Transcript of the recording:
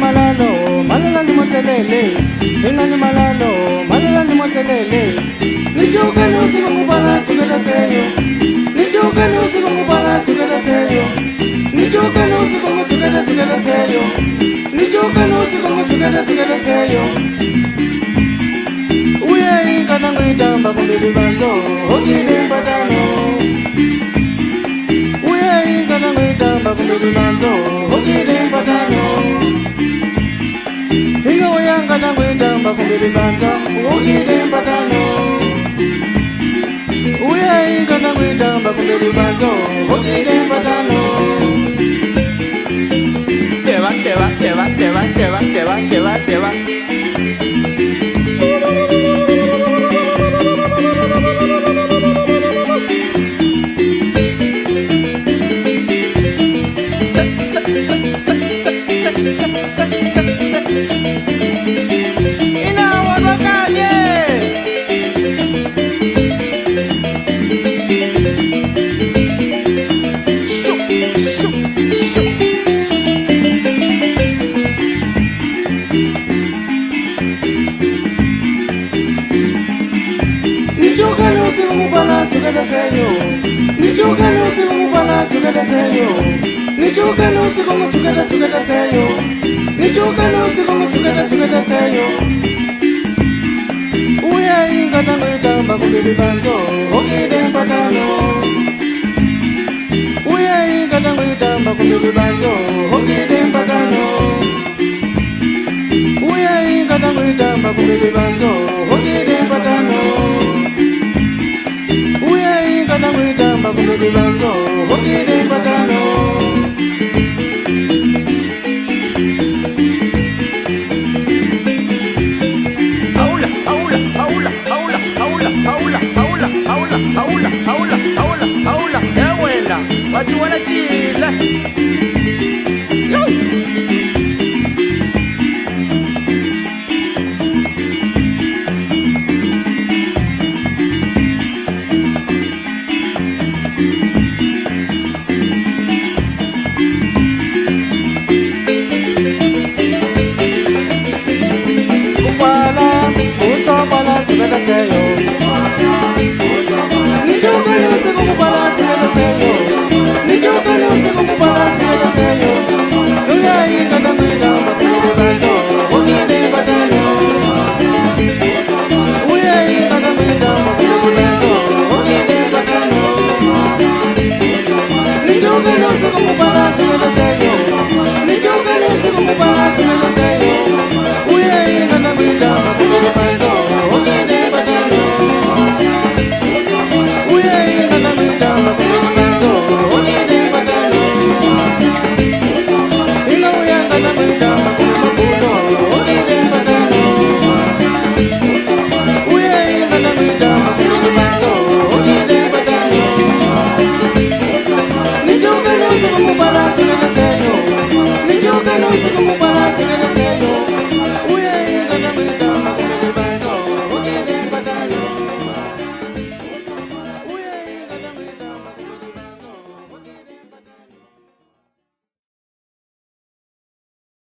malalo, malala ni moselele. Inani malalo, malala ni moselele. Nichoka ni usiku mubala sugada seyo. Nichoka ni usiku mubala sugada seyo. Nichoka ni usiku sugada seyo. Nichoka ni usiku sugada seyo. Uye ingana ngwitamba kumbili banzo, ogide mpadano. Uye ingana ngwitamba kumbili banzo, ogide mpadano. Inga uyangana ngwitamba kumbili banzo, ogide mpadano. Uye ingana ngwitamba kumbili banzo, ogide mpadano. Teba, teba, teba, teba, teba, teba, teba, teba. Nichoka ni usiku mubala sugada seyo. Nichoka ni usiku mubala sugada seyo. Nichoka ni usiku sugada seyo. Nichoka ni usiku sugada seyo. Uye ingana ngwitamba kumbili banzo, ogide mpadano. Uye ingana ngwitamba kumbili banzo, ogide mpadano. Uye ingana ngwitamba kumbili banzo, ogide mpadano. Uye ingana ngwitamba kumbili banzo, ogide mpadano. What you